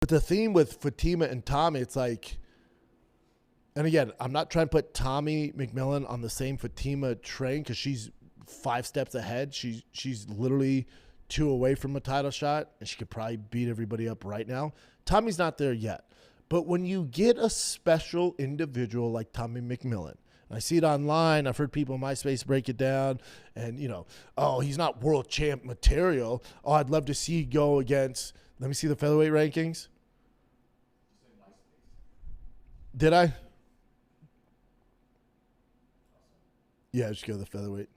But the theme with Fatima and Tommy, it's like, and again, I'm not trying to put Tommy McMillan on the same Fatima train because she's 5 steps ahead. She's literally 2 away from a title shot, and she could probably beat everybody up right now. Tommy's not there yet. But when you get a special individual like Tommy McMillan, and I see it online, I've heard people in MySpace break it down, and, oh, he's not world champ material. Oh, I'd love to see you go against, let me see the featherweight rankings. Did I? Yeah, just go to the featherweight.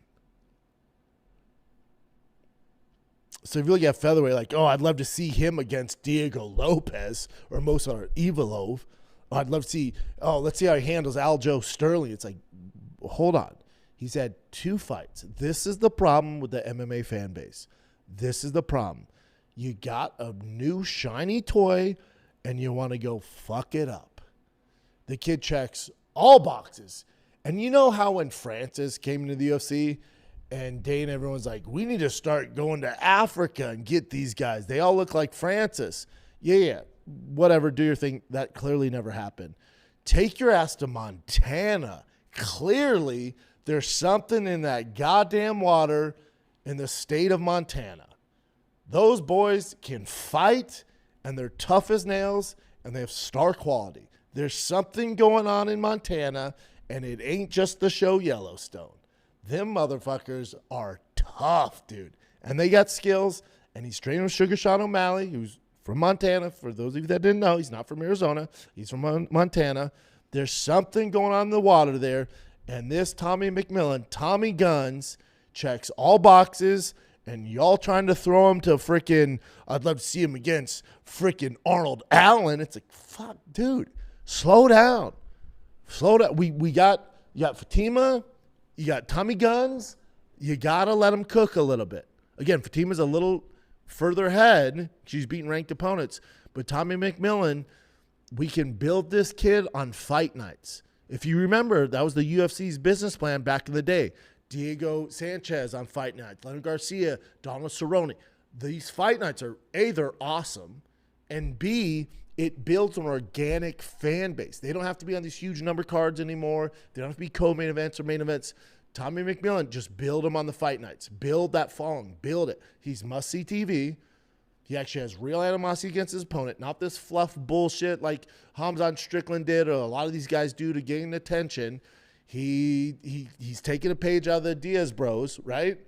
So if you look at featherweight, like, oh, I'd love to see him against Diego Lopez or Mozart Ivalov. Oh, I'd love to see, let's see how he handles Aljo Sterling. It's like, hold on. He's had 2 fights. This is the problem with the MMA fan base. This is the problem. You got a new shiny toy and you want to go fuck it up. The kid checks all boxes. And you know how when Francis came into the UFC and Dane, everyone's like, we need to start going to Africa and get these guys. They all look like Francis. Yeah, whatever, do your thing. That clearly never happened. Take your ass to Montana. Clearly, there's something in that goddamn water in the state of Montana. Those boys can fight, and they're tough as nails, and they have star quality. There's something going on in Montana, and it ain't just the show Yellowstone. Them motherfuckers are tough, dude. And they got skills, and he's training with Sugar Sean O'Malley, who's from Montana. For those of you that didn't know, he's not from Arizona. He's from Montana. There's something going on in the water there, and this Tommy McMillan, Tommy Guns, checks all boxes, and y'all trying to throw him to freaking, I'd love to see him against freaking Arnold Allen. It's like, fuck, dude. Slow down. Slow down. You got Fatima. You got Tommy Guns. You got to let him cook a little bit. Again, Fatima's a little further ahead. She's beating ranked opponents. But Tommy McMillan, we can build this kid on fight nights. If you remember, that was the UFC's business plan back in the day. Diego Sanchez on fight nights. Leonard Garcia, Donald Cerrone. These fight nights are, A, they're awesome, and B, it builds an organic fan base. They don't have to be on these huge number cards anymore. They don't have to be co-main events or main events. Tommy McMillan, just build him on the fight nights. Build that following. Build it. He's must-see TV. He actually has real animosity against his opponent, not this fluff bullshit like Hamzat Strickland did or a lot of these guys do to gain attention. He's taking a page out of the Diaz bros, right?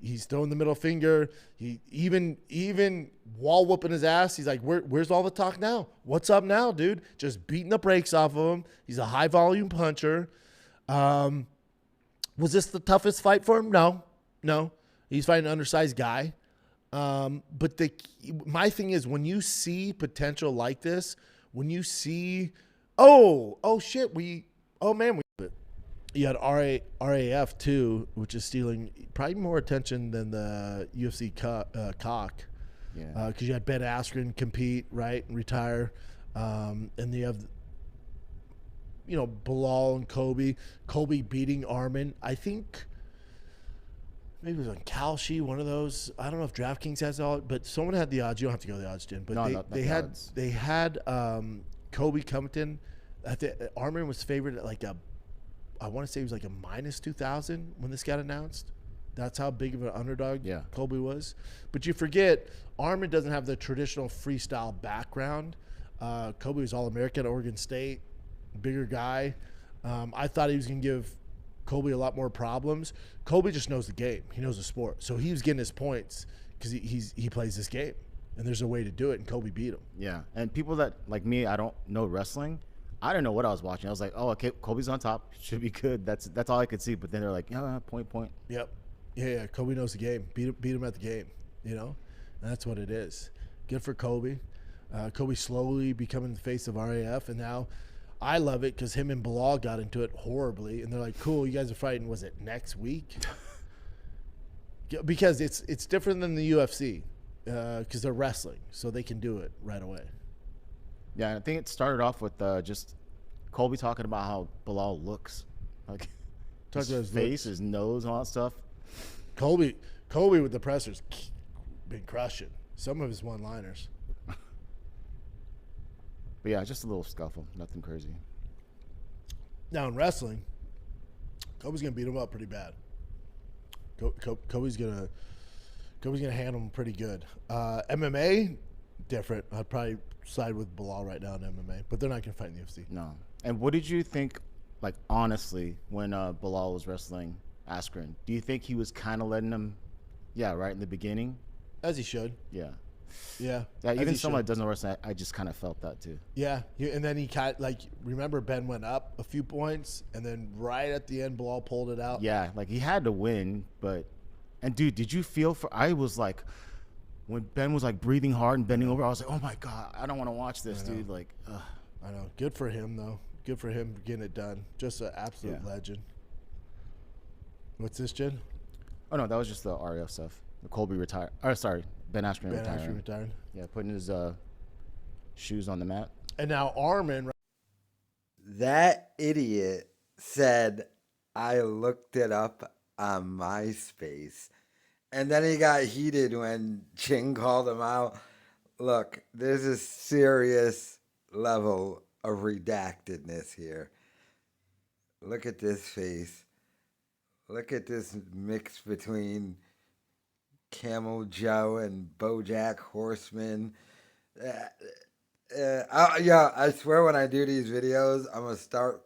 He's throwing the middle finger. He even wall whooping his ass. He's like, where's all the talk now? What's up now, dude? Just beating the brakes off of him. He's a high volume puncher. Was this the toughest fight for him? No. He's fighting an undersized guy. But my thing is, when you see potential like this, when you see, you had RAF too, which is stealing probably more attention than the UFC cock. Yeah. Because you had Ben Askren compete, right, and retire. And you have, Bilal and Kobe. Kobe beating Armin. I think maybe it was on Kalshi, one of those. I don't know if DraftKings has all, but someone had the odds. You don't have to go to the odds, Jim. But they had Kobe Covington. Armin was favored at I want to say it was like a minus 2,000 when this got announced. That's how big of an underdog Kobe was. But you forget, Armin doesn't have the traditional freestyle background. Kobe was All-American at Oregon State, bigger guy. I thought he was going to give Kobe a lot more problems. Kobe just knows the game. He knows the sport. So he was getting his points because he plays this game. And there's a way to do it, and Kobe beat him. Yeah, and people that, like me, I don't know wrestling. I didn't know what I was watching. I was like, oh, okay, Kobe's on top. Should be good. That's all I could see. But then they're like, point. Yep. Yeah, Kobe knows the game. Beat him at the game, And that's what it is. Good for Kobe. Kobe slowly becoming the face of RAF, and now I love it because him and Bilal got into it horribly, and they're like, cool, you guys are fighting, was it next week? Because it's different than the UFC because they're wrestling, so they can do it right away. Yeah, I think it started off with just Colby talking about how Bilal looks. Like his face, his nose, and all that stuff. Colby with the pressers been crushing some of his one-liners. But yeah, just a little scuffle, nothing crazy. Now in wrestling, Kobe's gonna beat him up pretty bad. Kobe's gonna handle him pretty good. MMA, different. I'd probably side with Bilal right now in MMA, but they're not gonna fight in the UFC. No. And what did you think, like, honestly, when Bilal was wrestling Askren? Do you think he was kind of letting him, right in the beginning? As he should. Yeah. Yeah. Even someone that doesn't wrestle, I just kind of felt that too. Yeah. And then he remember Ben went up a few points, and then right at the end, Bilal pulled it out. Yeah, like he had to win, and dude, did you feel I was like, when Ben was like breathing hard and bending over, I was like, oh my God, I don't want to watch this, dude. Like, ugh. I know. Good for him, though. Good for him getting it done. Just an absolute legend. What's this, Jen? Oh, no, that was just the RF stuff. Colby retired. Ben Askren retired. Yeah, putting his shoes on the mat. And now Armin. That idiot said, I looked it up on MySpace. And then he got heated when Ching called him out. Look, there's a serious level of redactedness here. Look at this face. Look at this mix between Camel Joe and BoJack Horseman. I swear when I do these videos, I'm going to start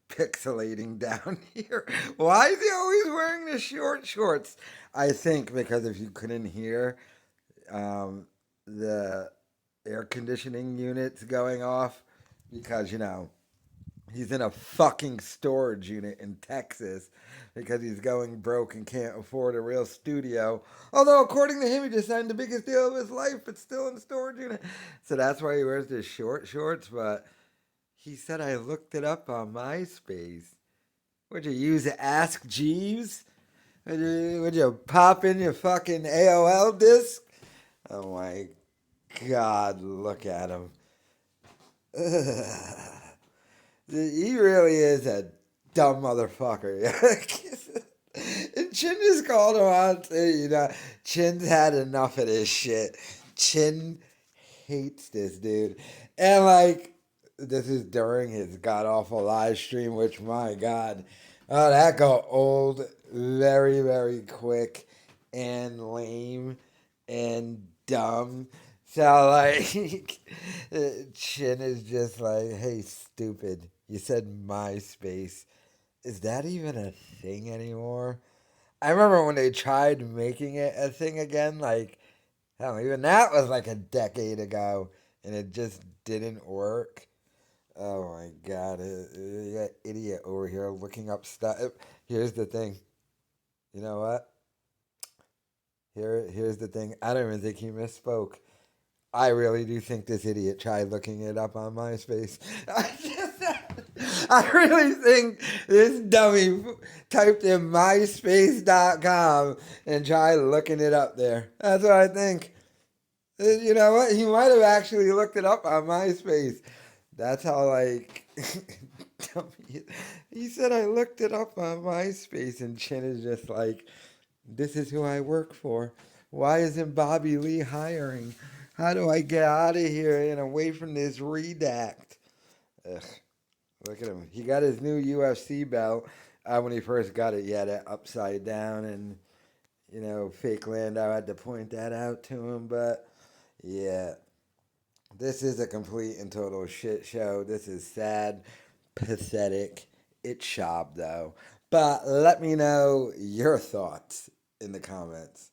pixelating down here. Why is he always wearing the short shorts? I think because if you couldn't hear, the air conditioning unit's going off because, he's in a fucking storage unit in Texas because he's going broke and can't afford a real studio. Although, according to him, he just signed the biggest deal of his life, but still in the storage unit. So that's why he wears the short shorts. But he said, I looked it up on MySpace. Would you use Ask Jeeves? Would you pop in your fucking AOL disc? Oh my God, look at him. He really is a dumb motherfucker. And Chin just called him out. Chin's had enough of this shit. Chin hates this dude. And this is during his god awful live stream, which my God, that got old very, very quick and lame and dumb. So Chin is just like, hey, stupid. You said MySpace. Is that even a thing anymore? I remember when they tried making it a thing again, hell, even that was like a decade ago, and it just didn't work. Oh my God, that idiot over here looking up stuff. Here's the thing. You know what? Here's the thing. I don't even think he misspoke. I really do think this idiot tried looking it up on MySpace. I really think this dummy typed in myspace.com and tried looking it up there. That's what I think. You know what? He might have actually looked it up on MySpace. That's how, dummy. He said, I looked it up on MySpace, and Chin is just like, this is who I work for. Why isn't Bobby Lee hiring? How do I get out of here and away from this redact? Ugh. Look at him. He got his new UFC belt. When he first got it, he had it upside down. And, fake Landau had to point that out to him. But, yeah. This is a complete and total shit show. This is sad, pathetic. It's Schaub, though. But let me know your thoughts in the comments.